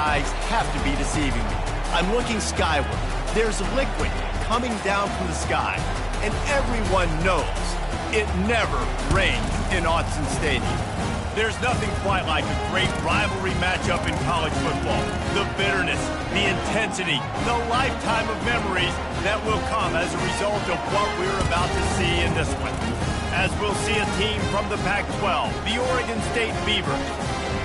eyes have to be deceiving me. I'm looking skyward. There's liquid coming down from the sky, and everyone knows it never rains in Autzen Stadium. There's nothing quite like a great rivalry matchup in college football. The bitterness, the intensity, the lifetime of memories that will come as a result of what we're about to see in this one. As we'll see a team from the Pac-12, the Oregon State Beavers,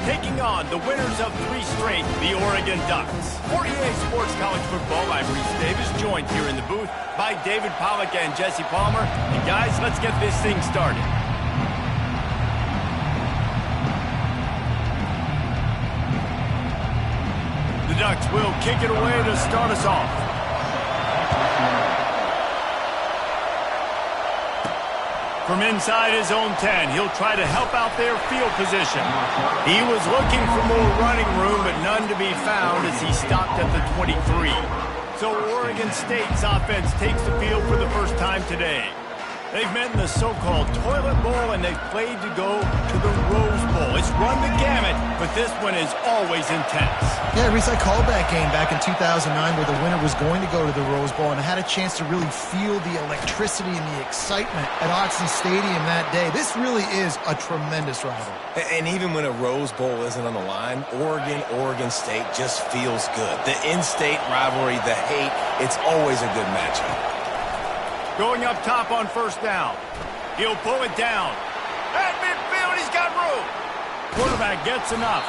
taking on the winners of 3 straight, the Oregon Ducks. For EA Sports College Football, I'm Reese Davis, joined here in the booth by David Pollack and Jesse Palmer. And guys, let's get this thing started. The Ducks will kick it away to start us off. From inside his own 10, he'll try to help out their field position. He was looking for more running room, but none to be found as he stopped at the 23. So Oregon State's offense takes the field for the first time today. They've met in the so-called toilet bowl, and they've played to go to the Rose Bowl. It's run the gamut, but this one is always intense. Yeah, Reese, I called that game back in 2009 where the winner was going to go to the Rose Bowl, and I had a chance to really feel the electricity and the excitement at Autzen Stadium that day. This really is a tremendous rivalry. And even when a Rose Bowl isn't on the line, Oregon State just feels good. The in-state rivalry, the hate, it's always a good matchup. Going up top on first down. He'll pull it down. At midfield, he's got room. Quarterback gets enough.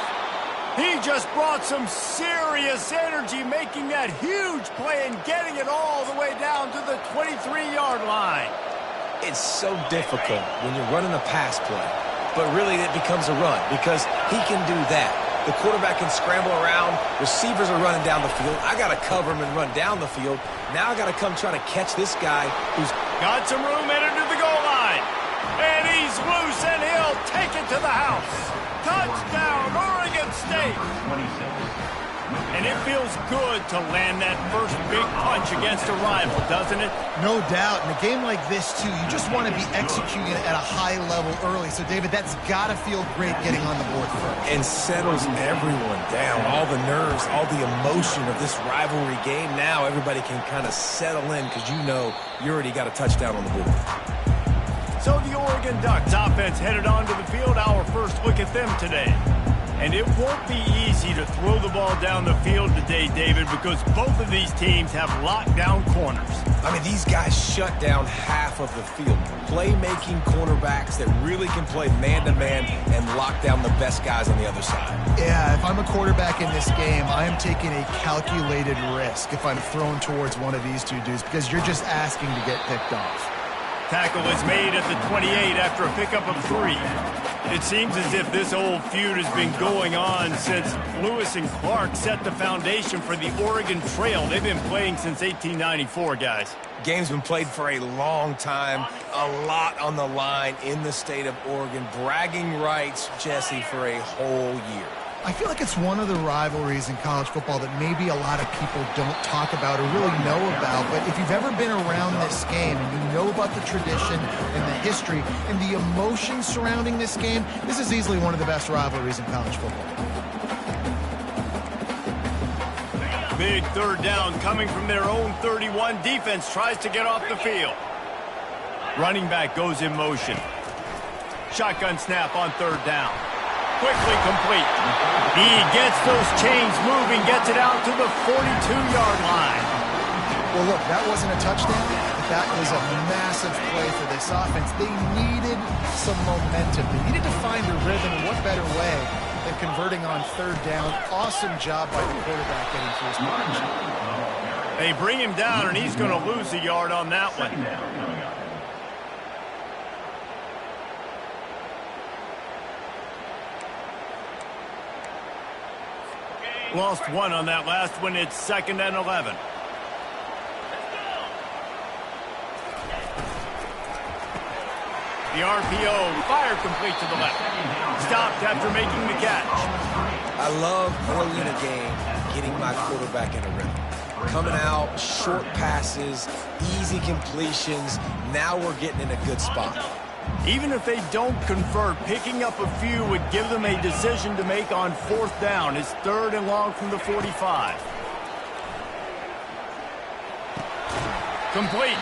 He just brought some serious energy, making that huge play and getting it all the way down to the 23-yard line. It's so difficult when you're running a pass play, but really it becomes a run because he can do that. The quarterback can scramble around. Receivers are running down the field. I got to cover him and run down the field. Now I got to come try to catch this guy who's got some room headed to the goal line. And he's loose, and he'll take it to the house. Touchdown, Oregon State. And it feels good to land that first big punch against a rival, doesn't it? No doubt. In a game like this, too, you just want to be executing it at a high level early. So, David, that's got to feel great getting on the board first. And settles everyone down. All the nerves, all the emotion of this rivalry game. Now everybody can kind of settle in because you know you already got a touchdown on the board. So the Oregon Ducks offense headed onto the field. Our first look at them today. And it won't be easy to throw the ball down the field today, David, because both of these teams have lockdown corners. I mean, these guys shut down half of the field. Playmaking cornerbacks that really can play man-to-man and lock down the best guys on the other side. Yeah, if I'm a quarterback in this game, I am taking a calculated risk if I'm thrown towards one of these two dudes because you're just asking to get picked off. Tackle is made at the 28 after a pickup of 3. It seems as if this old feud has been going on since Lewis and Clark set the foundation for the Oregon Trail. They've been playing since 1894, guys. Game's been played for a long time, a lot on the line in the state of Oregon. Bragging rights, Jesse, for a whole year. I feel like it's one of the rivalries in college football that maybe a lot of people don't talk about or really know about. But if you've ever been around this game and you know about the tradition and the history and the emotion surrounding this game, this is easily one of the best rivalries in college football. Big third down coming from their own 31. Defense tries to get off the field. Running back goes in motion. Shotgun snap on third down. Quickly complete. He gets those chains moving, gets it out to the 42-yard line. Well, look, that wasn't a touchdown, but that was a massive play for this offense. They needed some momentum. They needed to find a rhythm, and what better way than converting on third down. Awesome job by the quarterback getting through his march. They bring him down, and he's going to lose a yard on that one. Lost 1 on that last one. It's 2nd and 11. The RPO fired complete to the left. Stopped after making the catch. I love early in a game getting my quarterback in a rhythm. Coming out, short passes, easy completions. Now we're getting in a good spot. Even if they don't convert, picking up a few would give them a decision to make on 4th down. It's 3rd and long from the 45. Complete.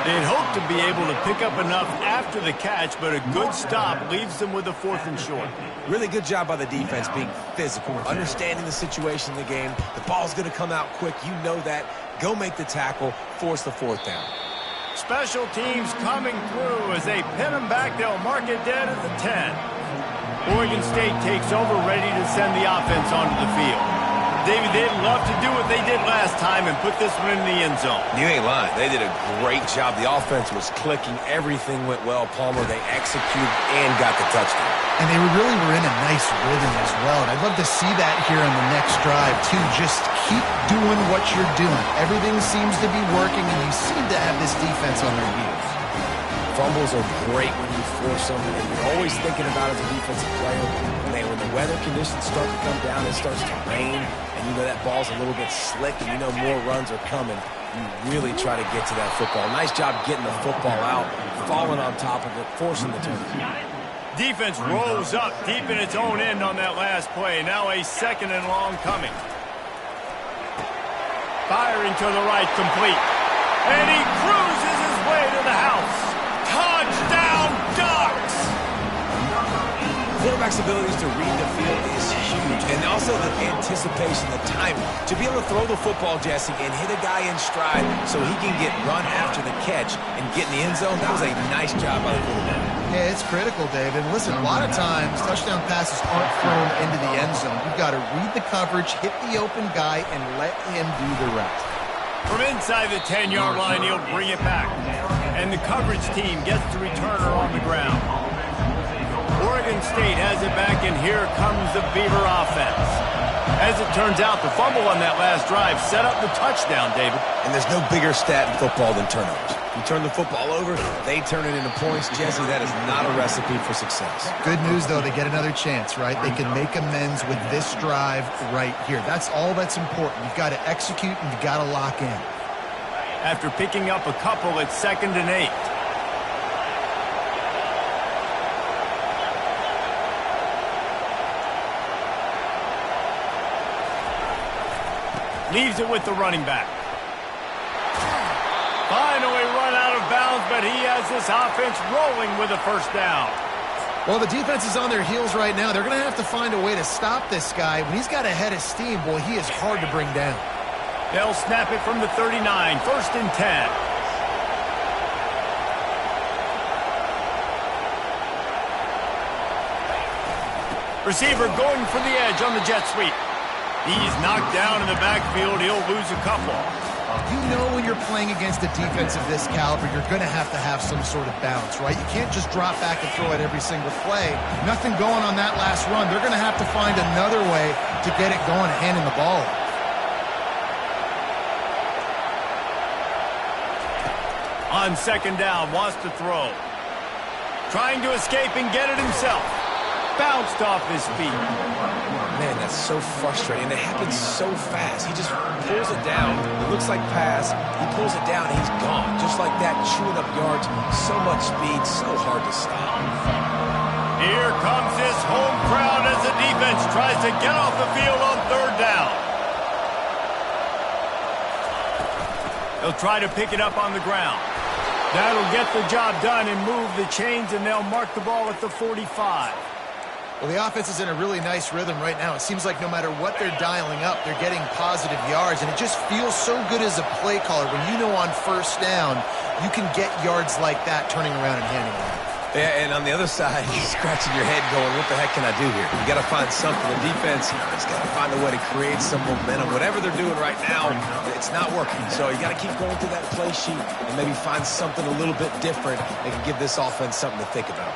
They'd hope to be able to pick up enough after the catch, but a good stop leaves them with a 4th and short. Really good job by the defense being physical, understanding the situation in the game. The ball's going to come out quick. You know that. Go make the tackle, force the 4th down. Special teams coming through as they pin them back. They'll mark it dead at the 10. Oregon State takes over, ready to send the offense onto the field. David, they'd love to do what they did last time and put this one in the end zone. You ain't lying. They did a great job. The offense was clicking. Everything went well. Palmer, they executed and got the touchdown. And they really were in a nice rhythm as well. And I'd love to see that here on the next drive, too. Just keep doing what you're doing. Everything seems to be working, and you seem to have this defense on their heels. Fumbles are great when you force them, and you're always thinking about as a defensive player, when the weather conditions start to come down, it starts to rain, and you know that ball's a little bit slick, and you know more runs are coming. You really try to get to that football. Nice job getting the football out, falling on top of it, forcing the turnover. Defense rose up deep in its own end on that last play. Now a 2nd and long coming. Firing to the right, complete. And he cruises his way to the house. Touchdown, Ducks! Quarterback's abilities to read the field is huge, and also the anticipation, the timing. To be able to throw the football, Jesse, and hit a guy in stride so he can get run after the catch and get in the end zone, that was a nice job by the quarterback. Yeah, it's critical, Dave. And listen, a lot of times touchdown passes aren't thrown into the end zone. You've got to read the coverage, hit the open guy, and let him do the rest. From inside the 10-yard line, he'll bring it back. And the coverage team gets the returner on the ground. Oregon State has it back, and here comes the Beaver offense. As it turns out, the fumble on that last drive set up the touchdown, David. And there's no bigger stat in football than turnovers. You turn the football over, they turn it into points. Jesse, that is not a recipe for success. Good news, though, they get another chance, right? They can make amends with this drive right here. That's all that's important. You've got to execute, and you've got to lock in. After picking up a couple, it's 2nd and 8. Leaves it with the running back. Finally run out of bounds, but he has this offense rolling with a 1st down. Well, the defense is on their heels right now. They're going to have to find a way to stop this guy. When he's got a head of steam, boy, he is hard to bring down. They'll snap it from the 39, 1st and 10. Receiver going for the edge on the jet sweep. He's knocked down in the backfield. He'll lose a couple. You know when you're playing against a defense of this caliber, you're going to have some sort of bounce, right? You can't just drop back and throw it every single play. Nothing going on that last run. They're going to have to find another way to get it going and handing the ball. On 2nd down, wants to throw. Trying to escape and get it himself. Bounced off his feet. Man, that's so frustrating. It happens so fast. He just pulls it down. It looks like pass. He pulls it down, and he's gone. Just like that, chewing up yards. So much speed, so hard to stop. Here comes this home crowd as the defense tries to get off the field on 3rd down. They'll try to pick it up on the ground. That'll get the job done and move the chains, and they'll mark the ball at the 45. Well, the offense is in a really nice rhythm right now. It seems like no matter what they're dialing up, they're getting positive yards, and it just feels so good as a play caller when you know on 1st down you can get yards like that turning around and handing it off. Yeah, and on the other side, you're scratching your head going, what the heck can I do here? You got to find something. The defense has got to find a way to create some momentum. Whatever they're doing right now, it's not working. So you got to keep going through that play sheet and maybe find something a little bit different that can give this offense something to think about.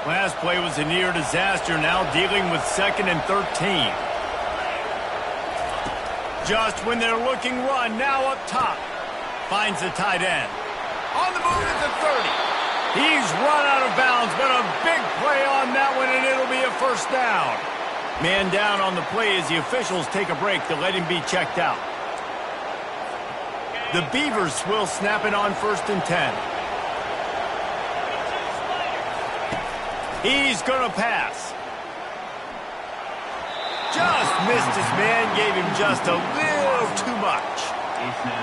Last play was a near disaster, now dealing with 2nd and 13. Just when they're looking run, now up top. Finds the tight end. On the move at the 30. He's run out of bounds, but a big play on that one, and it'll be a 1st down. Man down on the play as the officials take a break to let him be checked out. The Beavers will snap it on 1st and 10. He's going to pass. Just missed his man, gave him just a little too much.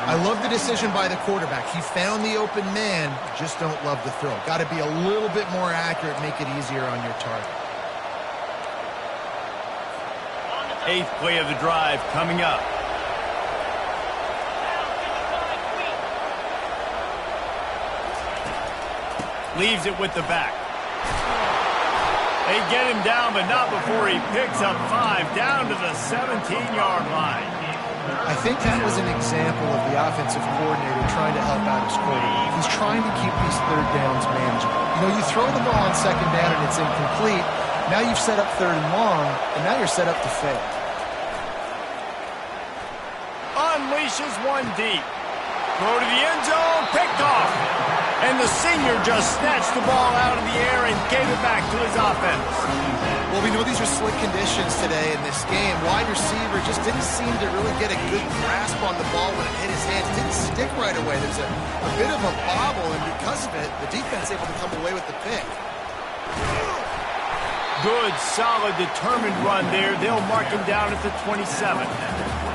I love the decision by the quarterback. He found the open man, just don't love the throw. Got to be a little bit more accurate, make it easier on your target. 8th play of the drive coming up. Leaves it with the back. They get him down, but not before he picks up 5 down to the 17-yard line. I think that was an example of the offensive coordinator trying to help out his quarterback. He's trying to keep these 3rd downs manageable. You know, you throw the ball on 2nd down and it's incomplete. Now you've set up 3rd and long, and now you're set up to fail. Unleashes one deep. Throw to the end zone, picked off. And the senior just snatched the ball out of the air and gave it back to his offense. Well, we know these are slick conditions today in this game. Wide receiver just didn't seem to really get a good grasp on the ball when it hit his hands. Didn't stick right away. There's a bit of a bobble, and because of it, the defense able to come away with the pick. Good, solid, determined run there. They'll mark him down at the 27.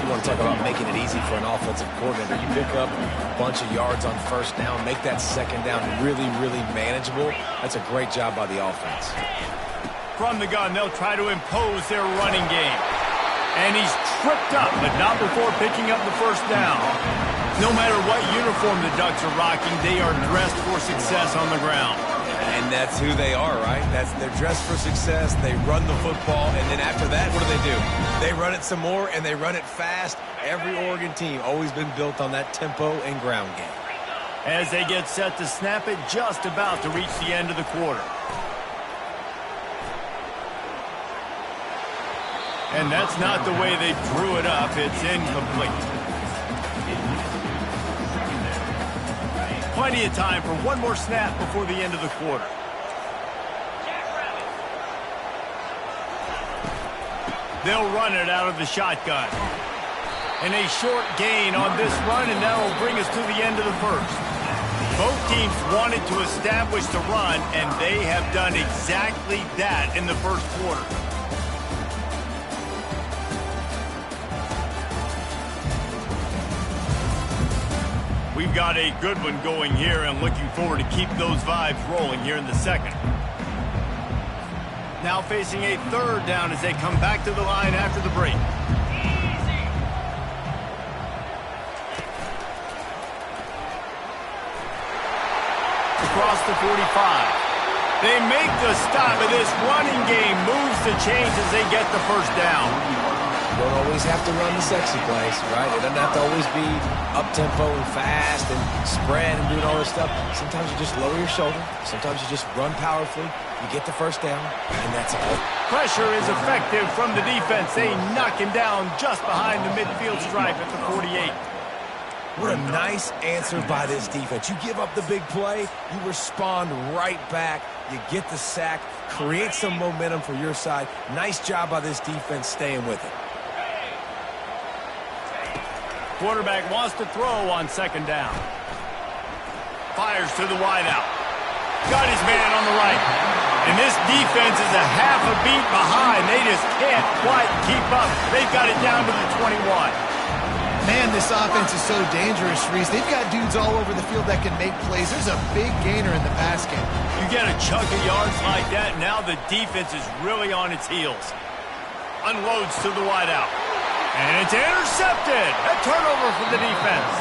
You want to talk about making it easy for an offensive coordinator. You pick up a bunch of yards on 1st down, make that 2nd down really, really manageable. That's a great job by the offense. From the gun, they'll try to impose their running game. And he's tripped up, but not before picking up the 1st down. No matter what uniform the Ducks are rocking, they are dressed for success on the ground. And that's who they are, right? They're dressed for success. They run the football, and then after that, what do? They run it some more, and they run it fast. Every Oregon team always been built on that tempo and ground game. As they get set to snap it, just about to reach the end of the quarter. And that's not the way they drew it up. It's incomplete. Plenty of time for one more snap before the end of the quarter. They'll run it out of the shotgun. And a short gain on this run, and that will bring us to the end of the 1st. Both teams wanted to establish the run, and they have done exactly that in the 1st quarter. We've got a good one going here, and looking forward to keep those vibes rolling here in the 2nd. Now facing a 3rd down as they come back to the line after the break. Across the 45. They make the stop, but this running game moves the chains as they get the 1st down. You don't always have to run the sexy plays, right? It doesn't have to always be up-tempo and fast and spread and doing all this stuff. Sometimes you just lower your shoulder. Sometimes you just run powerfully. You get the 1st down, and that's all. Pressure is effective from the defense. They knock him down just behind the midfield stripe at the 48. What a nice answer by this defense. You give up the big play, you respond right back. You get the sack, create some momentum for your side. Nice job by this defense staying with it. Quarterback wants to throw on 2nd down. Fires to the wideout. Got his man on the right. And this defense is a half a beat behind. They just can't quite keep up. They've got it down to the 21. Man, this offense is so dangerous, Reese. They've got dudes all over the field that can make plays. There's a big gainer in the pass game. You get a chunk of yards like that, now the defense is really on its heels. Unloads to the wideout. And it's intercepted. A turnover for the defense.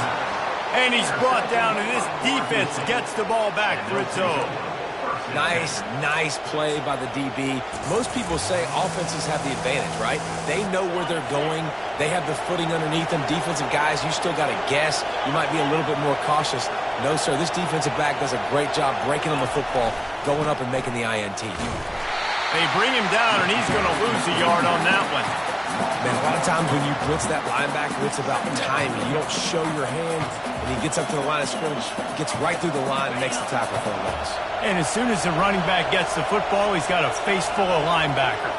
And he's brought down, and this defense gets the ball back for its own. Nice play by the DB. Most people say offenses have the advantage, right? They know where they're going. They have the footing underneath them. Defensive guys, you still got to guess. You might be a little bit more cautious. No, sir, this defensive back does a great job breaking on the football, going up and making the INT. They bring him down, and he's going to lose a yard on that one. Man, a lot of times when you blitz that linebacker, it's about timing. You don't show your hand, and he gets up to the line of scrimmage, gets right through the line, and makes the tackle for a loss. And as soon as the running back gets the football, he's got a face full of linebacker.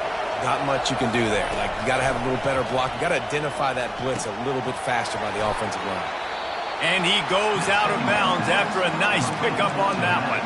Not much you can do there. Like, you got to have a little better block. You got to identify that blitz a little bit faster by the offensive line. And he goes out of bounds after a nice pickup on that one.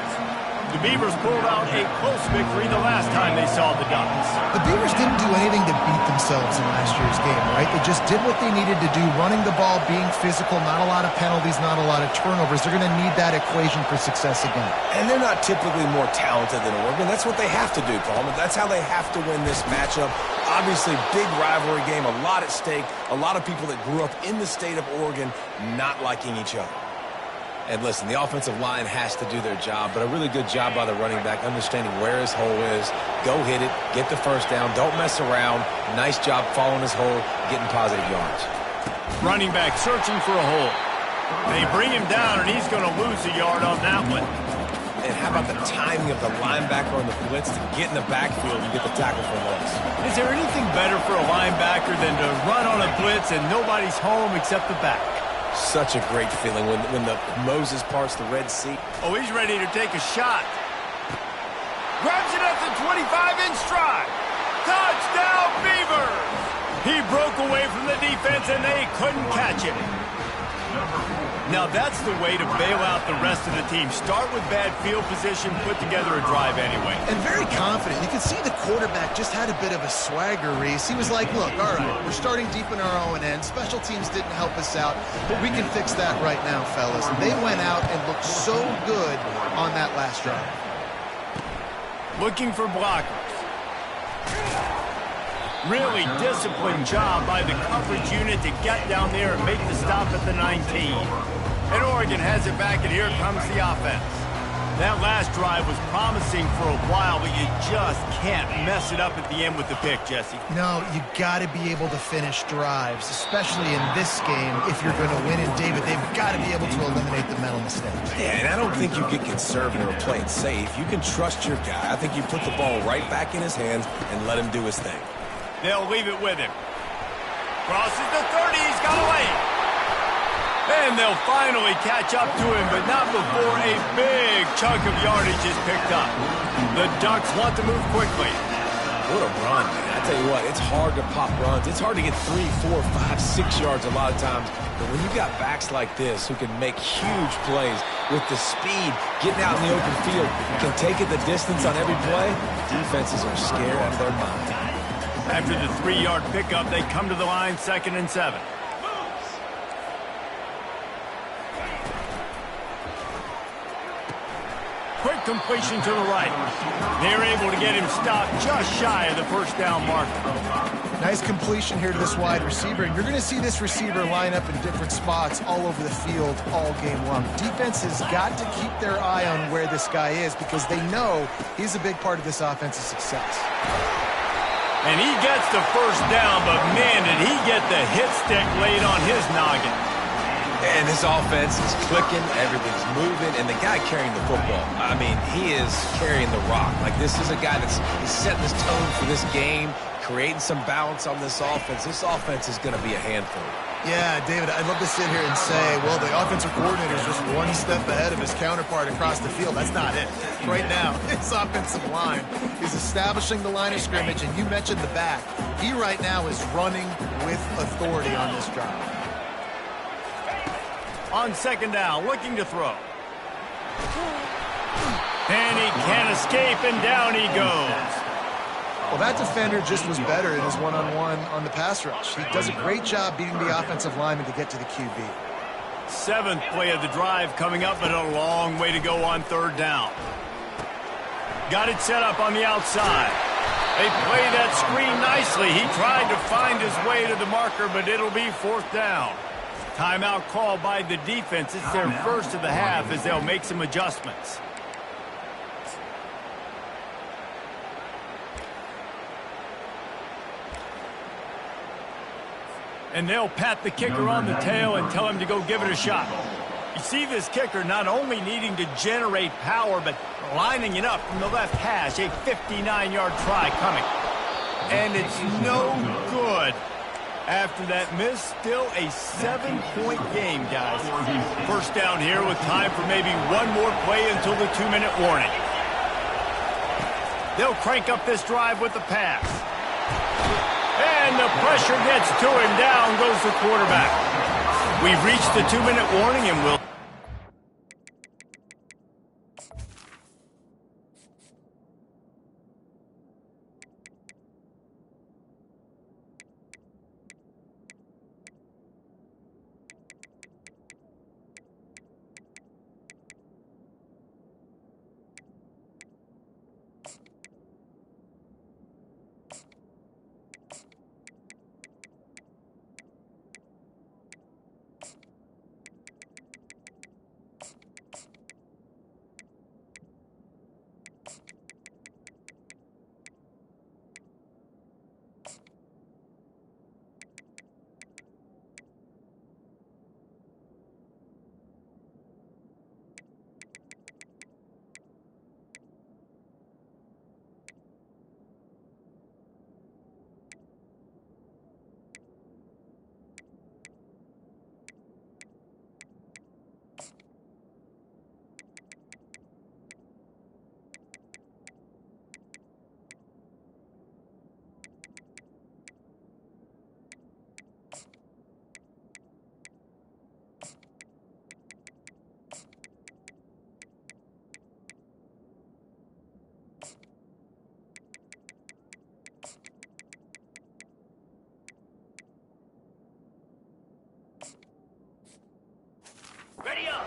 The Beavers pulled out a close victory the last time they saw the Ducks. The Beavers didn't do anything to beat themselves in last year's game, right? They just did what they needed to do, running the ball, being physical, not a lot of penalties, not a lot of turnovers. They're going to need that equation for success again. And they're not typically more talented than Oregon. That's what they have to do, Paul. That's how they have to win this matchup. Obviously, big rivalry game, a lot at stake, a lot of people that grew up in the state of Oregon not liking each other. And listen, the offensive line has to do their job, but a really good job by the running back, understanding where his hole is. Go hit it, get the first down, don't mess around. Nice job following his hole, getting positive yards. Running back searching for a hole. They bring him down, and he's going to lose a yard on that one. And how about the timing of the linebacker on the blitz to get in the backfield and get the tackle for loss? Is there anything better for a linebacker than to run on a blitz and nobody's home except the back? Such a great feeling when the Moses parts the Red Sea. Oh, he's ready to take a shot. Grabs it at the 25 in stride. Touchdown, Beavers! He broke away from the defense, and they couldn't catch him. Now, that's the way to bail out the rest of the team. Start with bad field position, put together a drive anyway. And very confident. You can see the quarterback just had a bit of a swagger, Reese. He was like, look, all right, we're starting deep in our own end. Special teams didn't help us out, but we can fix that right now, fellas. And they went out and looked so good on that last drive. Looking for blockers. Really disciplined job by the coverage unit to get down there and make the stop at the 19. And Oregon has it back, and here comes the offense. That last drive was promising for a while, but you just can't mess it up at the end with the pick, Jesse. No, you got to be able to finish drives, especially in this game if you're going to win. And, David, they've got to be able to eliminate the mental mistakes. Yeah, and I don't think you get conservative or play it safe. You can trust your guy. I think you put the ball right back in his hands and let him do his thing. They'll leave it with him. Crosses the 30. He's got a lane. And they'll finally catch up to him, but not before a big chunk of yardage is picked up. The Ducks want to move quickly. What a run, man. I tell you what, it's hard to pop runs. It's hard to get 3, 4, 5, 6 yards a lot of times. But when you've got backs like this who can make huge plays with the speed, getting out in the open field, can take it the distance on every play, defenses are scared out of their mind. After the 3-yard pickup, they come to the line, 2nd and 7. Quick completion to the right. They're able to get him stopped just shy of the first down marker. Nice completion here to this wide receiver. And you're going to see this receiver line up in different spots all over the field all game long. Defense has got to keep their eye on where this guy is because they know he's a big part of this offense's success. And he gets the first down, but man, did he get the hit stick laid on his noggin. And this offense is clicking, everything's moving, and the guy carrying the football, I mean, he is carrying the rock. Like, this is a guy that's setting this tone for this game, creating some balance on this offense. This offense is going to be a handful. Yeah, David, I'd love to sit here and say, well, the offensive coordinator is just one step ahead of his counterpart across the field. That's not it. Right now, his offensive line is establishing the line of scrimmage, and you mentioned the back. He right now is running with authority on this drive. On 2nd down, looking to throw. And he can't escape, and down he goes. Well, that defender just was better in his one-on-one on the pass rush. He does a great job beating the offensive lineman to get to the QB. 7th play of the drive coming up, but a long way to go on 3rd down. Got it set up on the outside. They play that screen nicely. He tried to find his way to the marker, but it'll be 4th down. Timeout called by the defense. It's their first of the half as they'll make some adjustments. And they'll pat the kicker on the tail and tell him to go give it a shot. You see this kicker not only needing to generate power, but lining it up from the left hash. A 59-yard try coming. And it's no good. After that miss, still a 7-point game, guys. First down here with time for maybe one more play until the 2-minute warning. They'll crank up this drive with the pass. And the pressure gets to him. Down goes the quarterback. We've reached the 2-minute warning and we'll...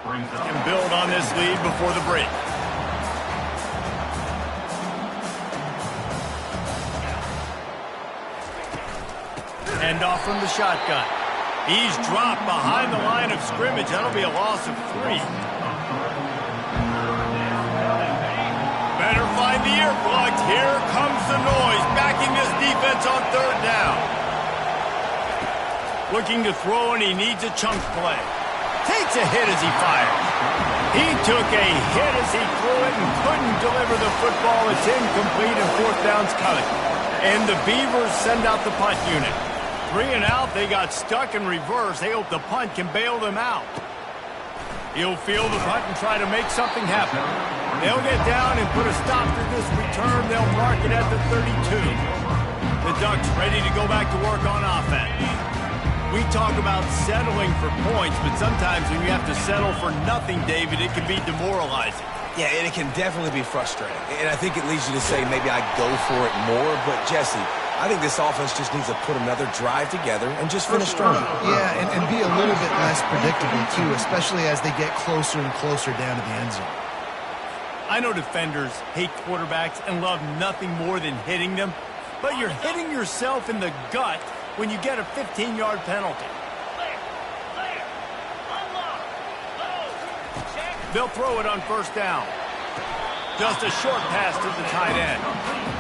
Can build on this lead before the break. Hand off from the shotgun. He's dropped behind the line of scrimmage. That'll be a loss of 3. Better find the earplugs. Here comes the noise, backing this defense on 3rd down. Looking to throw, and he needs a chunk play. Takes a hit as he fires. He took a hit as he threw it and couldn't deliver the football. It's incomplete and 4th down's coming. And the Beavers send out the punt unit. 3 and out, they got stuck in reverse. They hope the punt can bail them out. He'll field the punt and try to make something happen. They'll get down and put a stop to this return. They'll mark it at the 32. The Ducks ready to go back to work on offense. We talk about settling for points, but sometimes when you have to settle for nothing, David, it can be demoralizing. Yeah, and it can definitely be frustrating. And I think it leads you to say maybe I go for it more. But, Jesse, I think this offense just needs to put another drive together and just finish strong. Yeah, and be a little bit less predictable, too, especially as they get closer and closer down to the end zone. I know defenders hate quarterbacks and love nothing more than hitting them, but you're hitting yourself in the gut when you get a 15-yard penalty. They'll throw it on 1st down. Just a short pass to the tight end.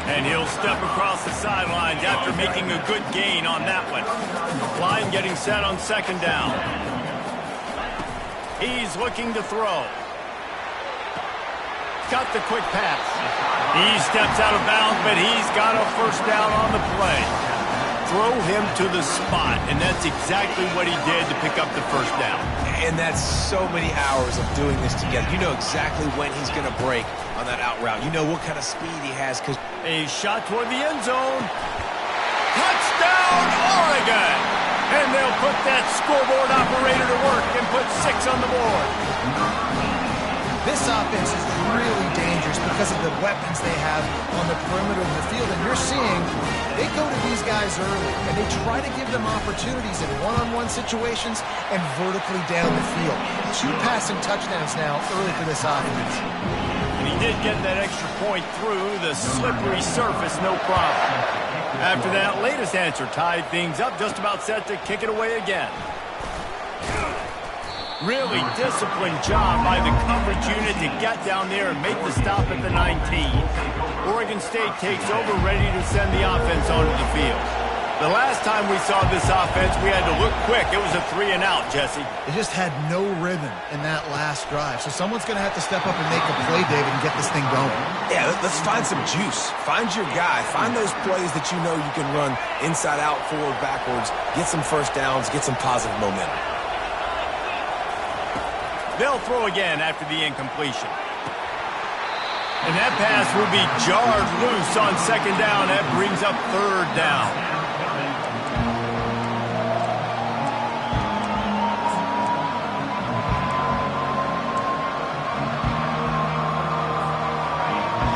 And he'll step across the sidelines after making a good gain on that one. Line getting set on 2nd down. He's looking to throw. Got the quick pass. He steps out of bounds, but he's got a 1st down on the play. Throw him to the spot, and that's exactly what he did to pick up the 1st down. And that's so many hours of doing this together. You know exactly when he's going to break on that out route. You know what kind of speed he has. Cause a shot toward the end zone. Touchdown, Oregon! And they'll put that scoreboard operator to work and put 6 on the board. This offense is really dangerous because of the weapons they have on the perimeter of the field. And you're seeing they go to these guys early, and they try to give them opportunities in one-on-one situations and vertically down the field. 2 passing touchdowns now early for this offense. And he did get that extra point through the slippery surface, no problem. After that latest answer tied things up, just about set to kick it away again. Really disciplined job by the coverage unit to get down there and make the stop at the 19. Oregon State takes over, ready to send the offense onto the field. The last time we saw this offense, we had to look quick. It was a 3 and out, Jesse. They just had no rhythm in that last drive. So someone's going to have to step up and make a play, David, and get this thing going. Yeah, let's find some juice. Find your guy. Find those plays that you know you can run inside out, forward, backwards. Get some 1st downs. Get some positive momentum. They'll throw again after the incompletion. And that pass will be jarred loose on 2nd down. That brings up 3rd down.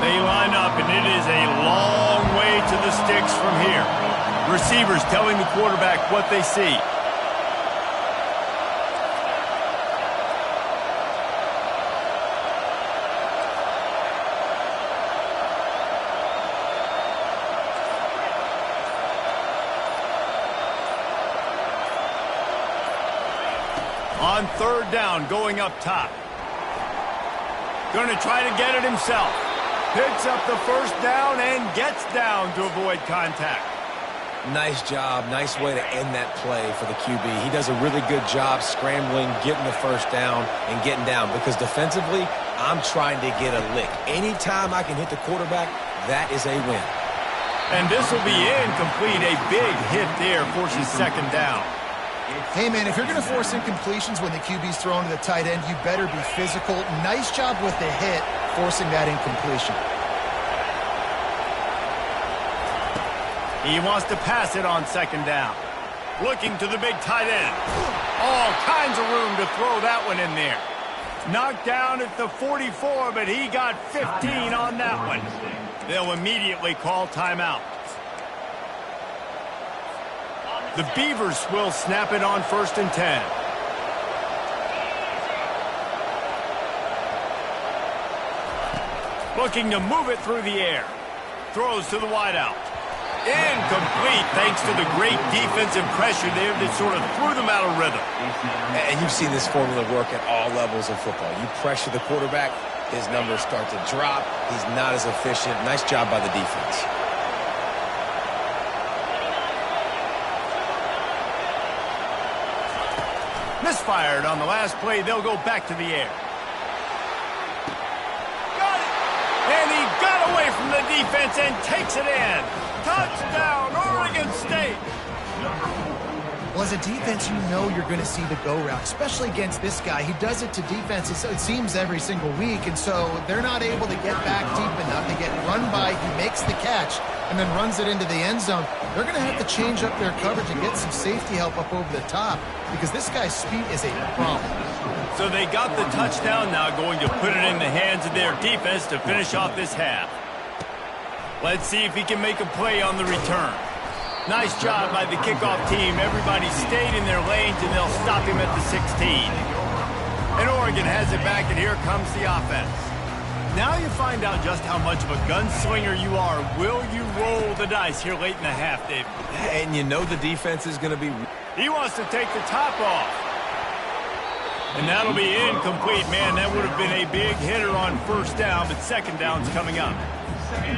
They line up, and it is a long way to the sticks from here. Receivers telling the quarterback what they see. On third down, going up top. Going to try to get it himself. Picks up the first down and gets down to avoid contact. Nice job. Nice way to end that play for the QB. He does a really good job scrambling, getting the first down, and getting down. Because defensively, I'm trying to get a lick. Anytime I can hit the quarterback, that is a win. And this will be incomplete. A big hit there forces second down. Hey, man, if you're going to force incompletions when the QB's thrown to the tight end, you better be physical. Nice job with the hit, forcing that incompletion. He wants to pass it on second down. Looking to the big tight end. All kinds of room to throw that one in there. Knocked down at the 44, but he got 15 on that one. They'll immediately call timeout. The Beavers will snap it on 1st and 10. Looking to move it through the air. Throws to the wideout. Incomplete thanks to the great defensive pressure there that sort of threw them out of rhythm. And you've seen this formula work at all levels of football. You pressure the quarterback, his numbers start to drop. He's not as efficient. Nice job by the defense. Misfired on the last play. They'll go back to the air. Got it! And he got away from the defense and takes it in. Touchdown, Oregon State! Well, as a defense, you know you're going to see the go route, especially against this guy. He does it to defenses, it seems, every single week, and so they're not able to get back deep enough. They get run by, he makes the catch, and then runs it into the end zone. They're going to have to change up their coverage and get some safety help up over the top because this guy's speed is a problem. So they got the touchdown now, going to put it in the hands of their defense to finish off this half. Let's see if he can make a play on the return. Nice job by the kickoff team. Everybody stayed in their lanes, and they'll stop him at the 16. And Oregon has it back, and here comes the offense. Now you find out just how much of a gunslinger you are. Will you roll the dice here late in the half, Dave? And you know the defense is going to be... He wants to take the top off. And that'll be incomplete. Man, that would have been a big hitter on first down, but second down's coming up.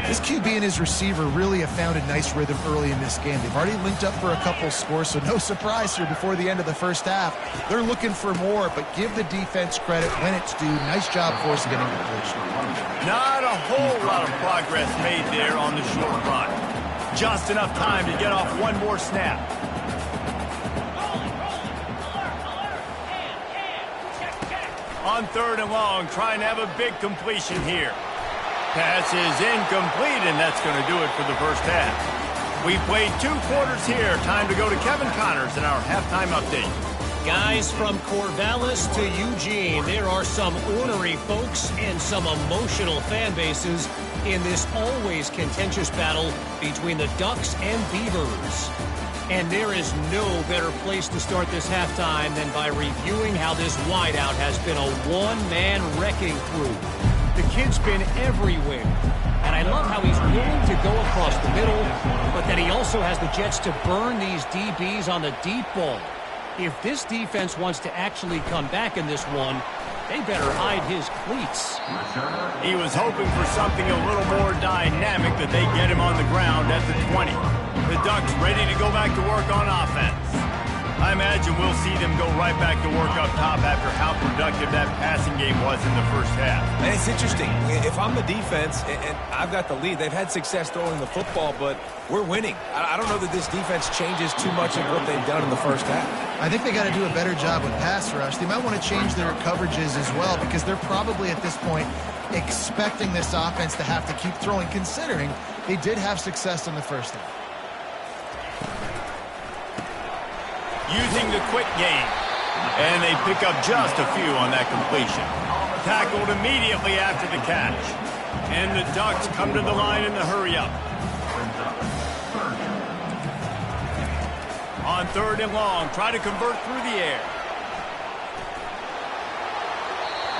This QB and his receiver really have found a nice rhythm early in this game. They've already linked up for a couple scores, so no surprise here before the end of the first half. They're looking for more, but give the defense credit when it's due. Nice job forcing an incompletion. Not a whole lot of progress made there on the short run. Just enough time to get off one more snap. On third and long, trying to have a big completion here. Pass is incomplete, and that's going to do it for the first half. We played 2 quarters here. Time to go to Kevin Connors in our halftime update. Guys, from Corvallis to Eugene, there are some ornery folks and some emotional fan bases in this always contentious battle between the Ducks and Beavers. And there is no better place to start this halftime than by reviewing how this wideout has been a one-man wrecking crew. The kid's been everywhere, and I love how he's willing to go across the middle, but that he also has the jets to burn these DBs on the deep ball. If this defense wants to actually come back in this one, they better hide his cleats. He was hoping for something a little more dynamic, that they get him on the ground at the 20. The Ducks ready to go back to work on offense. I imagine we'll see them go right back to work up top after how productive that passing game was in the first half. And it's interesting. If I'm the defense and I've got the lead, they've had success throwing the football, but we're winning. I don't know that this defense changes too much of what they've done in the first half. I think they got to do a better job with pass rush. They might want to change their coverages as well because they're probably at this point expecting this offense to have to keep throwing, considering they did have success in the first half. Using the quick game. And they pick up just a few on that completion. Tackled immediately after the catch. And the Ducks come to the line in the hurry-up. On 3rd and long, try to convert through the air.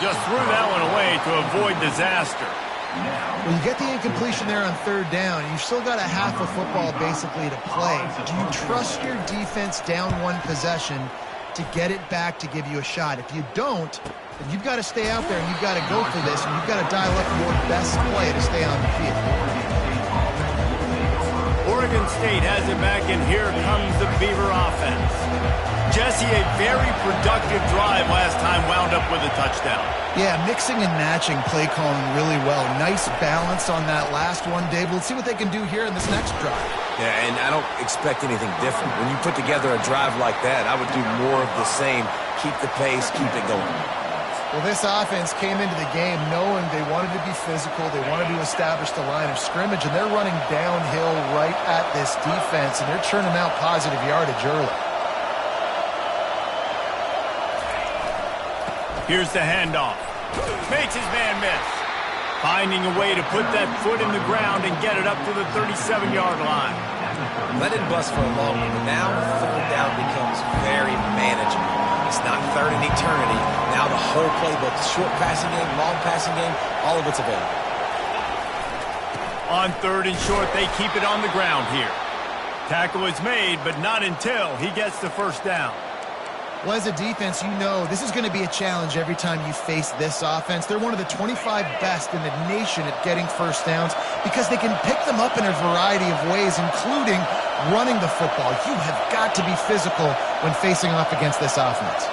Just threw that one away to avoid disaster. Well, you get the incompletion there on 3rd down. You've still got a half of football basically to play. Do you trust your defense down 1 possession to get it back to give you a shot? If you don't, then you've got to stay out there and you've got to go for this, and you've got to dial up your best play to stay on the field. Oregon State has it back, and here comes the Beaver offense. Jesse, a very productive drive last time, wound up with a touchdown. Yeah, mixing and matching play calling really well. Nice balance on that last one, Dave. Let's see what they can do here in this next drive. Yeah, and I don't expect anything different. When you put together a drive like that, I would do more of the same. Keep the pace, keep it going. Well, this offense came into the game knowing they wanted to be physical, they wanted to establish the line of scrimmage, and they're running downhill right at this defense, and they're churning out positive yardage early. Here's the handoff. Makes his man miss. Finding a way to put that foot in the ground and get it up to the 37-yard line. Let it bust for a long one, but now 3rd down becomes very manageable. It's not 3rd and eternity. Now the whole playbook, short passing game, long passing game, all of it's available. On 3rd and short, they keep it on the ground here. Tackle is made, but not until he gets the 1st down. Well, as a defense, you know this is going to be a challenge every time you face this offense. They're one of the 25 best in the nation at getting 1st downs because they can pick them up in a variety of ways, including running the football. You have got to be physical when facing off against this offense.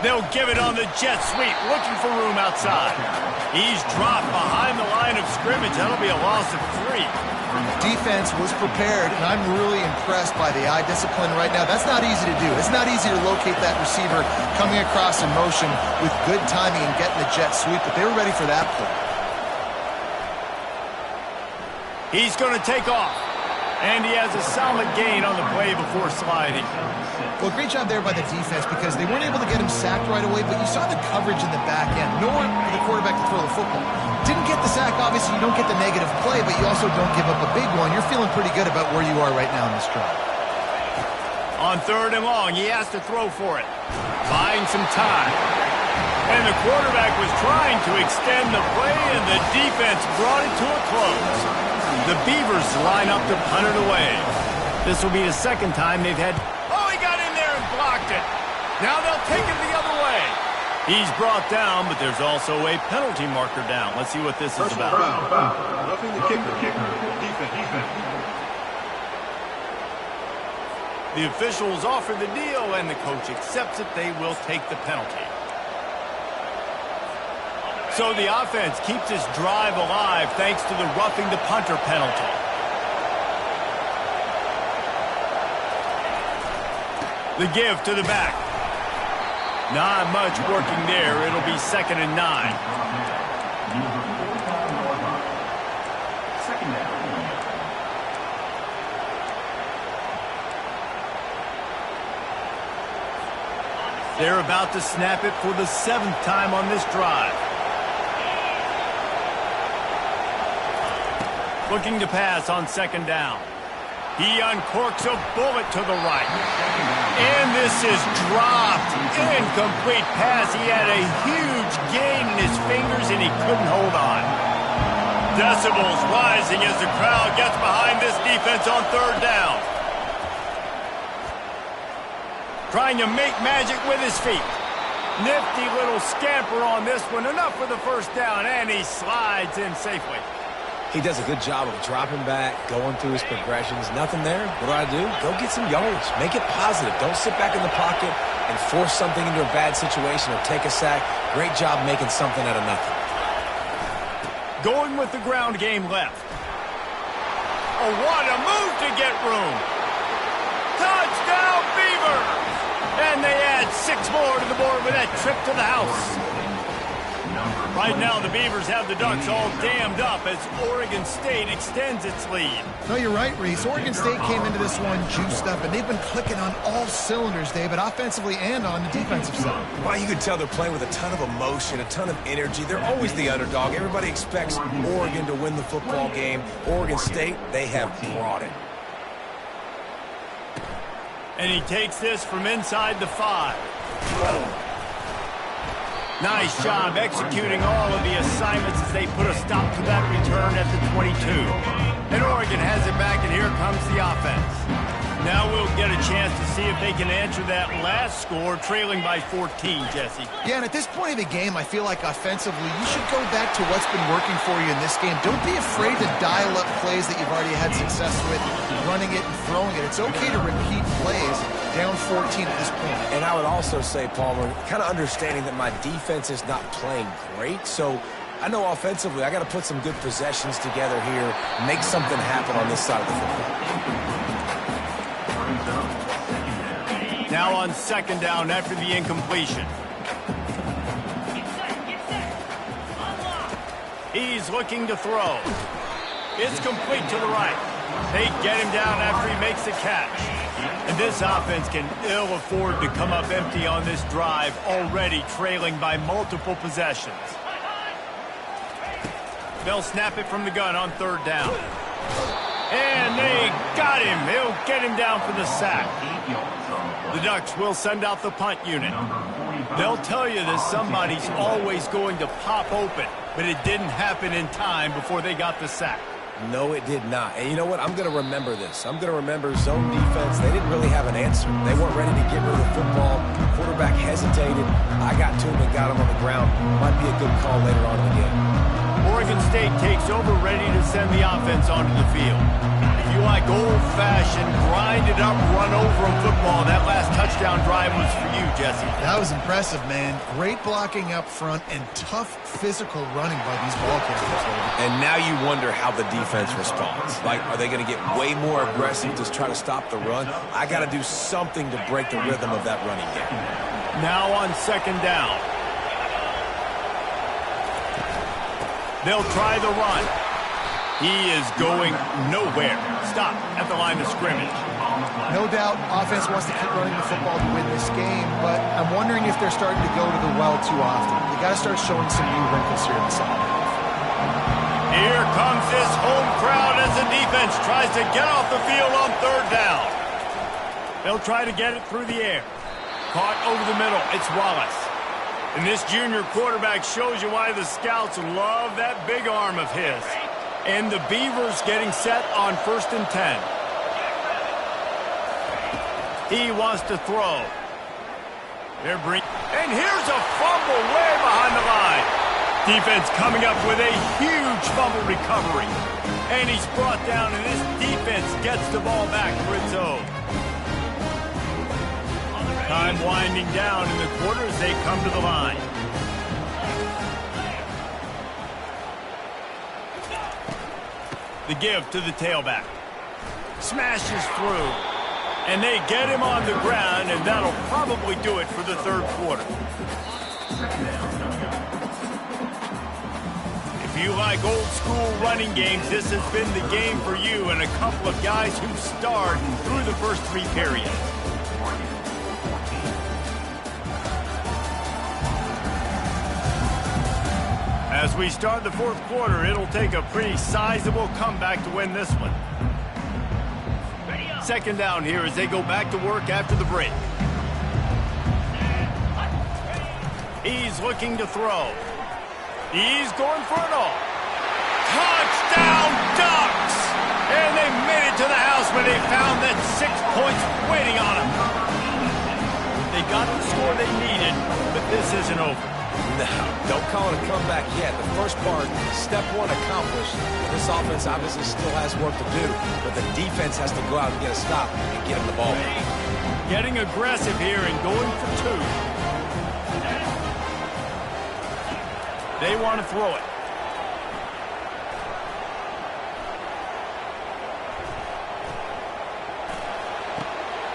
They'll give it on the jet sweep, looking for room outside. He's dropped behind the line of scrimmage. That'll be a loss of 3. Defense was prepared, and I'm really impressed by the eye discipline right now. That's not easy to do. It's not easy to locate that receiver coming across in motion with good timing and getting the jet sweep, but they were ready for that play. He's going to take off, and he has a solid gain on the play before sliding. Well, great job there by the defense because they weren't able to get him sacked right away, but you saw the coverage in the back end. Nowhere for the quarterback to throw the football. Didn't get the sack, obviously you don't get the negative play, but you also don't give up a big one. You're feeling pretty good about where you are right now in this drive. On 3rd and long, he has to throw for it. Buying some time. And the quarterback was trying to extend the play, and the defense brought it to a close. The Beavers line up to punt it away. This will be the 2nd time they've had... Oh, he got in there and blocked it. Now they'll take it the other way. He's brought down, but there's also a penalty marker down. Let's see what this is about. Roughing the kicker. Defense. The officials offer the deal, and the coach accepts it. They will take the penalty. So the offense keeps this drive alive thanks to the roughing the punter penalty. The give to the back. Not much working there. It'll be 2nd and 9. They're about to snap it for the 7th time on this drive. Looking to pass on 2nd down. He uncorks a bullet to the right. And this is dropped. Incomplete pass. He had a huge gain in his fingers, and he couldn't hold on. Decibels rising as the crowd gets behind this defense on 3rd down. Trying to make magic with his feet. Nifty little scamper on this one. Enough for the 1st down, and he slides in safely. He does a good job of dropping back, going through his progressions. Nothing there. What do? Go get some yards. Make it positive. Don't sit back in the pocket and force something into a bad situation or take a sack. Great job making something out of nothing. Going with the ground game left. Oh, what a move to get room. Touchdown, Beavers! And they add 6 more to the board with that trip to the house. Right now, the Beavers have the Ducks all dammed up as Oregon State extends its lead. No, you're right, Reese. Oregon State came into this one juiced up, and they've been clicking on all cylinders, David, offensively and on the defensive side. Well, you can tell they're playing with a ton of emotion, a ton of energy. They're always the underdog. Everybody expects Oregon to win the football game. Oregon State, they have brought it. And he takes this from inside the 5. Nice job executing all of the assignments as they put a stop to that return at the 22. And Oregon has it back, and here comes the offense. Now we'll get a chance to see if they can answer that last score, trailing by 14, Jesse. Yeah, and at this point of the game, I feel like offensively, you should go back to what's been working for you in this game. Don't be afraid to dial up plays that you've already had success with, running it and throwing it. It's okay to repeat plays down 14 at this point. And I would also say, Palmer, kind of understanding that my defense is not playing great, so I know offensively I got to put some good possessions together here, make something happen on this side of the football. Now on second down after the incompletion. He's looking to throw. It's complete to the right. They get him down after he makes the catch. And this offense can ill afford to come up empty on this drive, already trailing by multiple possessions. They'll snap it from the gun on third down. And they got him. They'll get him down for the sack. The Ducks will send out the punt unit. They'll tell you that somebody's always going to pop open, but it didn't happen in time before they got the sack. No, it did not. And you know what? I'm going to remember this. I'm going to remember zone defense. They didn't really have an answer. They weren't ready to get rid of the football. Quarterback hesitated. I got to him and got him on the ground. Might be a good call later on in the game. Oregon State takes over, ready to send the offense onto the field. If you like old-fashioned, grind-it-up, run-over-'em football, that last touchdown drive was for you, Jesse. That was impressive, man. Great blocking up front and tough physical running by these ball carriers. And now you wonder how the defense responds. Like, are they going to get way more aggressive, just try to stop the run? I got to do something to break the rhythm of that running game. Now on second down. They'll try the run. He is going nowhere. Stop at the line of scrimmage. No doubt, offense wants to keep running the football to win this game, but I'm wondering if they're starting to go to the well too often. They got to start showing some new wrinkles here in the second half. Here comes this home crowd as the defense tries to get off the field on third down. They'll try to get it through the air. Caught over the middle. It's Wallace. And this junior quarterback shows you why the scouts love that big arm of his. And the Beavers getting set on 1st and 10. He wants to throw. And here's a fumble way behind the line. Defense coming up with a huge fumble recovery. And he's brought down, and this defense gets the ball back for its own. Time winding down in the quarter as they come to the line. The give to the tailback. Smashes through. And they get him on the ground, and that'll probably do it for the third quarter. If you like old school running games, this has been the game for you and a couple of guys who starred through the first 3 periods. As we start the fourth quarter, it'll take a pretty sizable comeback to win this one. Second down here as they go back to work after the break. He's looking to throw. He's going for it all. Touchdown, Ducks! And they made it to the house when they found that 6 points waiting on them. They got the score they needed, but this isn't over. No, don't call it a comeback yet. The first part, step 1 accomplished. This offense obviously still has work to do, but the defense has to go out and get a stop and get him the ball back. Getting aggressive here and going for 2. They want to throw it.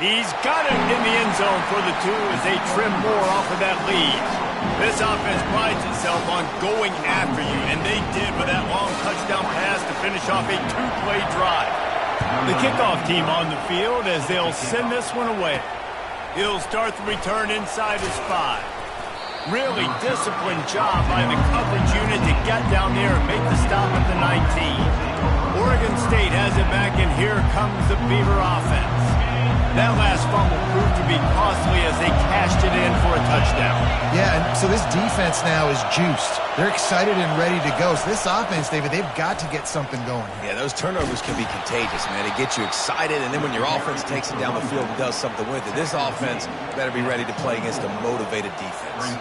He's got it in the end zone for the 2 as they trim more off of that lead. This offense prides itself on going after you, and they did with that long touchdown pass to finish off a two-play drive. The kickoff team on the field as they'll send this one away. He'll start the return inside his 5. Really disciplined job by the coverage unit to get down there and make the stop at the 19. Oregon State has it back, and here comes the Beaver offense. That last fumble proved to be costly as they cashed it in for a touchdown. Yeah, and so this defense now is juiced. They're excited and ready to go. So this offense, David, they've got to get something going. Yeah, those turnovers can be contagious, man. It gets you excited, and then when your offense takes it down the field and does something with it, this offense better be ready to play against a motivated defense.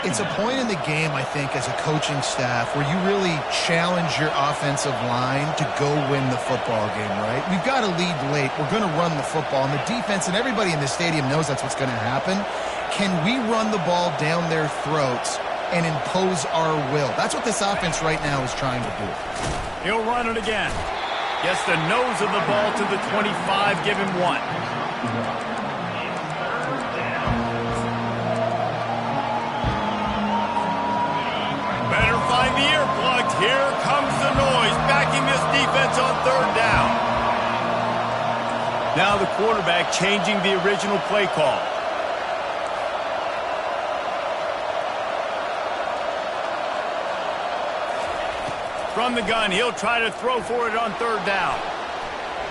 It's a point in the game, I think, as a coaching staff where you really challenge your offensive line to go win the football game, right? We've got to lead late. We're going to run the football. And the defense and everybody in the stadium knows that's what's going to happen. Can we run the ball down their throats and impose our will? That's what this offense right now is trying to do. He'll run it again. Gets the nose of the ball to the 25, give him 1. Find the earplugs. Here comes the noise, backing this defense on 3rd down. Now the quarterback changing the original play call. From the gun, he'll try to throw for it on 3rd down.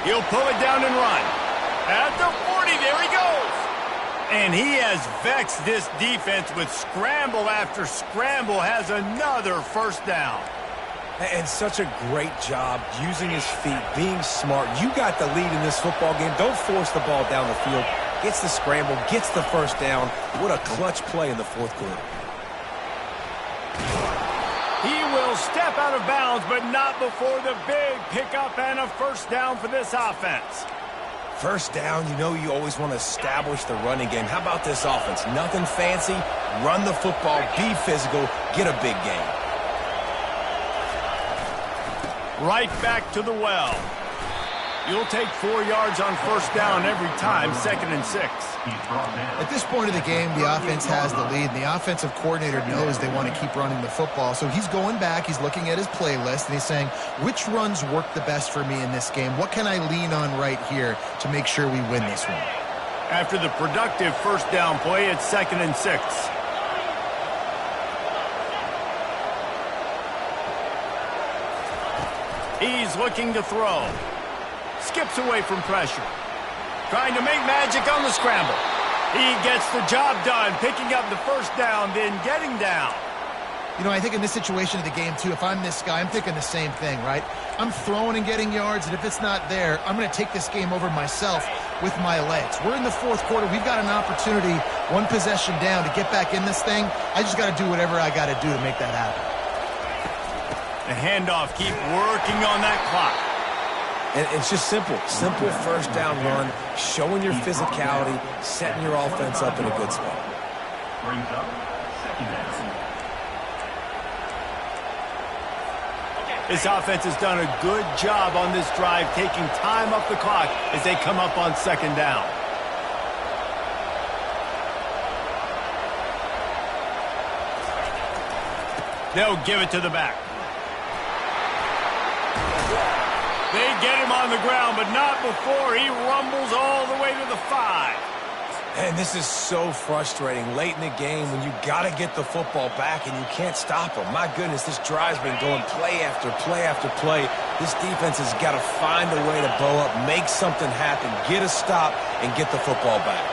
He'll pull it down and run. At the 40, there he goes. And he has vexed this defense with scramble after scramble, has another 1st down. And such a great job using his feet, being smart. You got the lead in this football game. Don't force the ball down the field. Gets the scramble, gets the 1st down. What a clutch play in the 4th quarter. He will step out of bounds, but not before the big pickup and a 1st down for this offense. 1st down, you know you always want to establish the running game. How about this offense? Nothing fancy. Run the football, be physical, get a big gain. Right back to the well. You'll take 4 yards on 1st down every time, 2nd and 6. At this point of the game, the offense has the lead. The offensive coordinator knows they want to keep running the football. So he's going back, he's looking at his playlist, and he's saying, which runs work the best for me in this game? What can I lean on right here to make sure we win this one? After the productive 1st down play, it's 2nd and 6. He's looking to throw. Skips away from pressure. Trying to make magic on the scramble. He gets the job done, picking up the 1st down, then getting down. You know, I think in this situation of the game, too, if I'm this guy, I'm thinking the same thing, right? I'm throwing and getting yards, and if it's not there, I'm going to take this game over myself with my legs. We're in the 4th quarter. We've got an opportunity, 1 possession down, to get back in this thing. I just got to do whatever I got to do to make that happen. The handoff, keep working on that clock. And it's just simple 1st down run, showing your physicality, setting your offense up in a good spot. Brings up 2nd down. This offense has done a good job on this drive, taking time off the clock as they come up on 2nd down. They'll give it to the back. They get him on the ground, but not before he rumbles all the way to the 5. And this is so frustrating late in the game when you got to get the football back and you can't stop them. My goodness, this drive's been going play after play after play. This defense has got to find a way to bow up, make something happen, get a stop, and get the football back.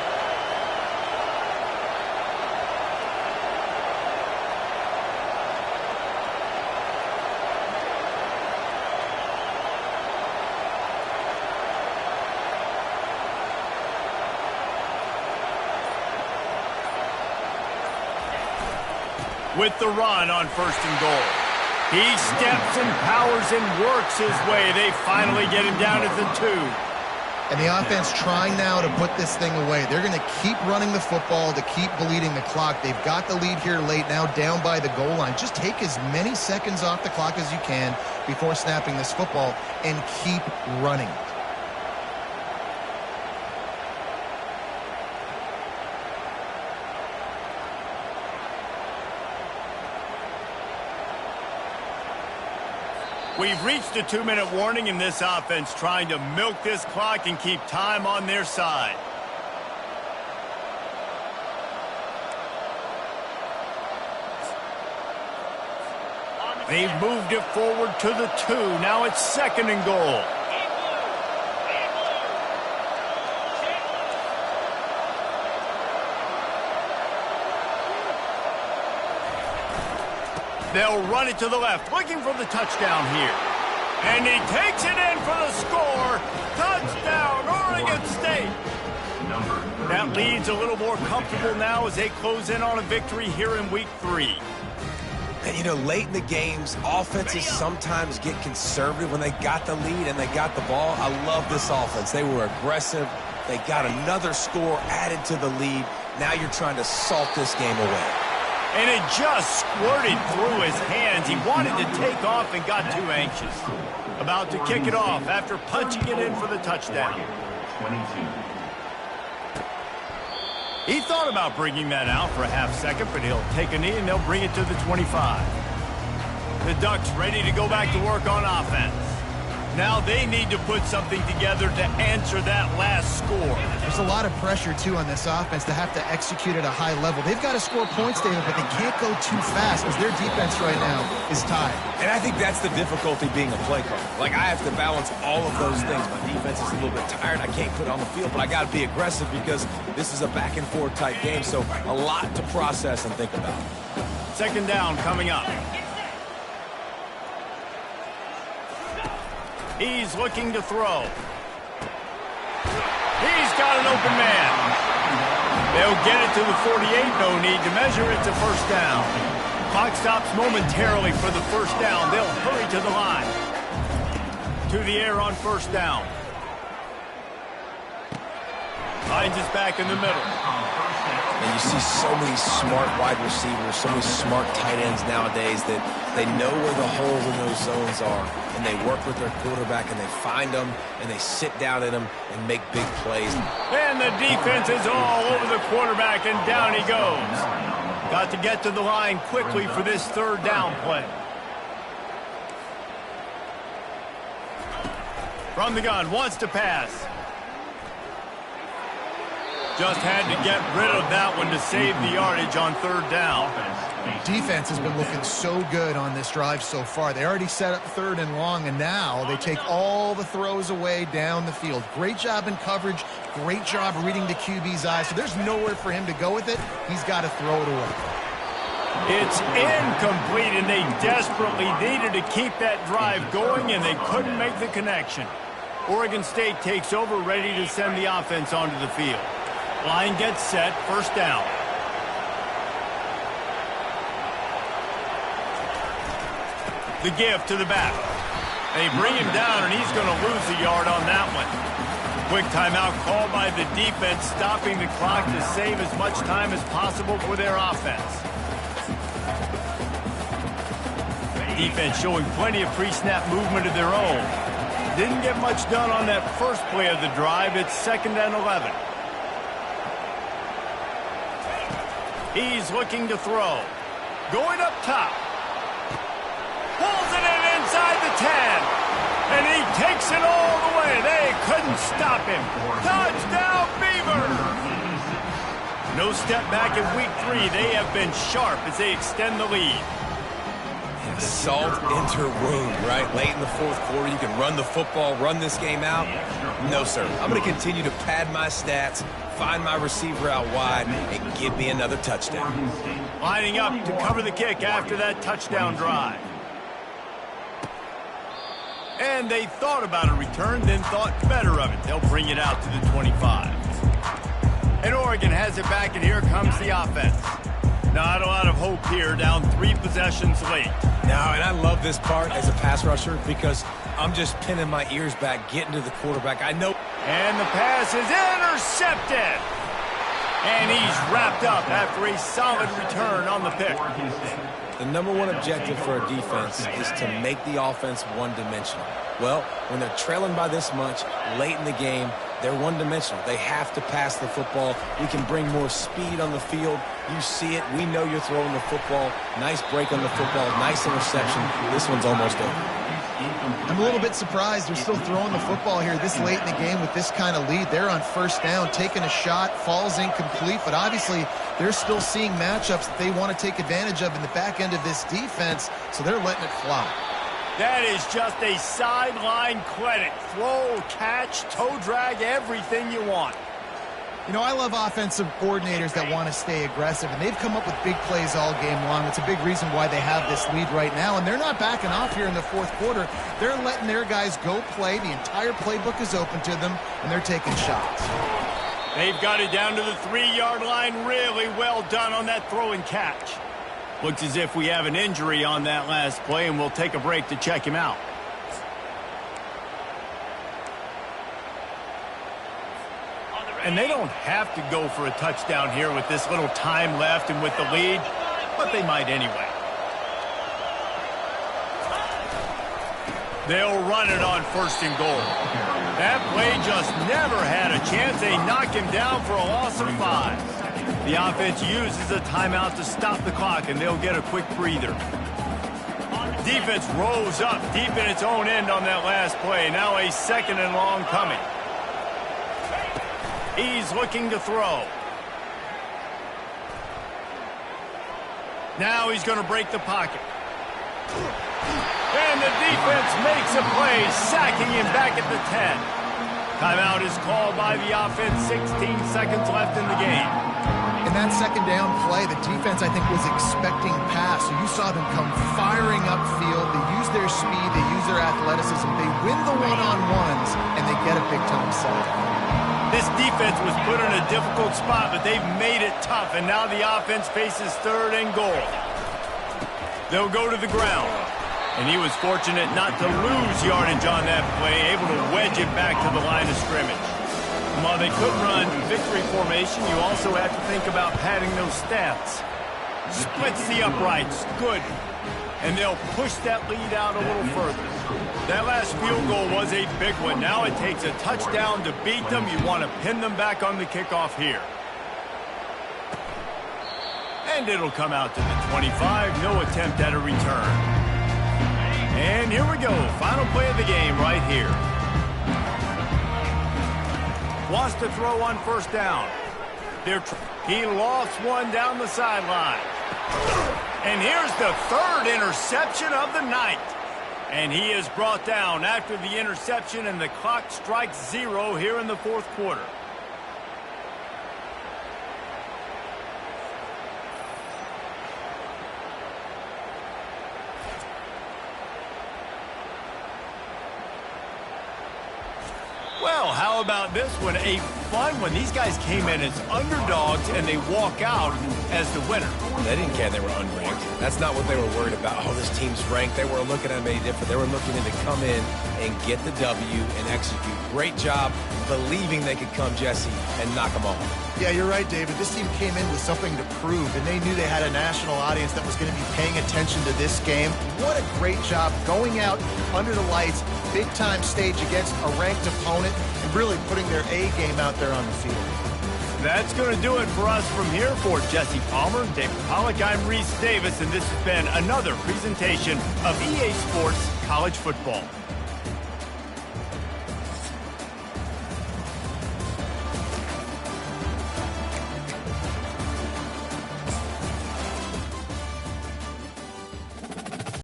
With the run on 1st and goal. He steps and powers and works his way. They finally get him down at the 2. And the offense trying now to put this thing away. They're going to keep running the football to keep bleeding the clock. They've got the lead here late, now down by the goal line. Just take as many seconds off the clock as you can before snapping this football and keep running it. We've reached a 2-minute warning in this offense, trying to milk this clock and keep time on their side. They've moved it forward to the 2. Now it's 2nd and goal. They'll run it to the left, looking for the touchdown here. And he takes it in for the score. Touchdown, Oregon State. That lead's a little more comfortable now as they close in on a victory here in week 3. And, you know, late in the games, offenses sometimes get conservative when they got the lead and they got the ball. I love this offense. They were aggressive. They got another score added to the lead. Now you're trying to salt this game away. And it just squirted through his hands. He wanted to take off and got too anxious. About to kick it off after punching it in for the touchdown. 22. He thought about bringing that out for a half second, but he'll take a knee and they'll bring it to the 25. The Ducks ready to go back to work on offense. Now they need to put something together to answer that last score. There's a lot of pressure, too, on this offense to have to execute at a high level. They've got to score points, David, but they can't go too fast because their defense right now is tied. And I think that's the difficulty being a play caller. Like, I have to balance all of those things. My defense is a little bit tired. I can't put it on the field, but I got to be aggressive because this is a back-and-forth type game, so a lot to process and think about. 2nd down coming up. He's looking to throw. He's got an open man. They'll get it to the 48. No need to measure it to 1st down. Clock stops momentarily for the 1st down. They'll hurry to the line. To the air on 1st down. Finds his back in the middle. And you see so many smart wide receivers, so many smart tight ends nowadays that they know where the holes in those zones are, and they work with their quarterback, and they find them, and they sit down in them and make big plays. And the defense is all over the quarterback, and down he goes. Got to get to the line quickly for this 3rd down play. From the gun, wants to pass. Just had to get rid of that one to save the yardage on 3rd down. Defense has been looking so good on this drive so far. They already set up 3rd and long, and now they take all the throws away down the field. Great job in coverage. Great job reading the QB's eyes. So there's nowhere for him to go with it. He's got to throw it away. It's incomplete, and they desperately needed to keep that drive going, and they couldn't make the connection. Oregon State takes over, ready to send the offense onto the field. Line gets set, 1st down. The give to the back. They bring him down, and he's going to lose a yard on that one. Quick timeout called by the defense, stopping the clock to save as much time as possible for their offense. Defense showing plenty of pre-snap movement of their own. Didn't get much done on that first play of the drive. It's 2nd and 11. He's looking to throw. Going up top. Pulls it in inside the 10. And he takes it all the way. They couldn't stop him. Touchdown, Beavers! No step back in week 3. They have been sharp as they extend the lead. Salt enter wound, right? Late in the 4th quarter, you can run the football, run this game out. No, sir. I'm going to continue to pad my stats, find my receiver out wide, and give me another touchdown. Lining up to cover the kick after that touchdown drive. And they thought about a return, then thought better of it. They'll bring it out to the 25. And Oregon has it back, and here comes the offense. Not a lot of hope here, down 3 possessions late. No, and I love this part as a pass rusher because I'm just pinning my ears back, getting to the quarterback. I know. And the pass is intercepted. And he's wrapped up after a solid return on the pick. The #1 objective for a defense is to make the offense one-dimensional. Well, when they're trailing by this much late in the game, they're one-dimensional. They have to pass the football. We can bring more speed on the field. You see it. We know you're throwing the football. Nice break on the football. Nice interception. This one's almost over. I'm a little bit surprised they're still throwing the football here this late in the game with this kind of lead. They're on first down, taking a shot, falls incomplete, but obviously they're still seeing matchups that they want to take advantage of in the back end of this defense, so they're letting it fly. That is just a sideline credit. Throw, catch, toe drag, everything you want. You know, I love offensive coordinators that want to stay aggressive, and they've come up with big plays all game long. It's a big reason why they have this lead right now, and they're not backing off here in the fourth quarter. They're letting their guys go play. The entire playbook is open to them, and they're taking shots. They've got it down to the 3-yard line. Really well done on that throw and catch. Looks as if we have an injury on that last play, and we'll take a break to check him out. And they don't have to go for a touchdown here with this little time left and with the lead, but they might anyway. They'll run it on first and goal. That play just never had a chance. They knock him down for a loss of 5. The offense uses a timeout to stop the clock, and they'll get a quick breather. Defense rose up deep in its own end on that last play. Now a 2nd and long coming. He's looking to throw. Now he's going to break the pocket. And the defense makes a play, sacking him back at the 10. Timeout is called by the offense, 16 seconds left in the game. In that second down play, the defense, I think, was expecting pass. So you saw them come firing upfield. They use their speed. They use their athleticism. They win the one-on-ones, and they get a big-time sack. This defense was put in a difficult spot, but they've made it tough, and now the offense faces 3rd and goal. They'll go to the ground, and he was fortunate not to lose yardage on that play, able to wedge it back to the line of scrimmage. And while they could run victory formation, you also have to think about padding those stats. Splits the uprights, good. And they'll push that lead out a little further. That last field goal was a big one. Now it takes a touchdown to beat them. You want to pin them back on the kickoff here. And it'll come out to the 25. No attempt at a return. And here we go. Final play of the game right here. Wants to throw on first down. He lost one down the sideline. And here's the 3rd interception of the night. And he is brought down after the interception, and the clock strikes 0 here in the 4th quarter. Well, how about this one? A fun one. These guys came in as underdogs, and they walk out as the winner. They didn't care they were unranked. That's not what they were worried about. Oh, this team's ranked. They weren't looking at them any different. They were looking to come in and get the W and execute. Great job believing they could come, Jesse, and knock them off. Yeah, you're right, David. This team came in with something to prove, and they knew they had a national audience that was going to be paying attention to this game. What a great job going out under the lights, big-time stage against a ranked opponent, and really putting their A game out there on the field. That's going to do it for us from here. For Jesse Palmer, David Pollack, I'm Reese Davis, and this has been another presentation of EA Sports College Football.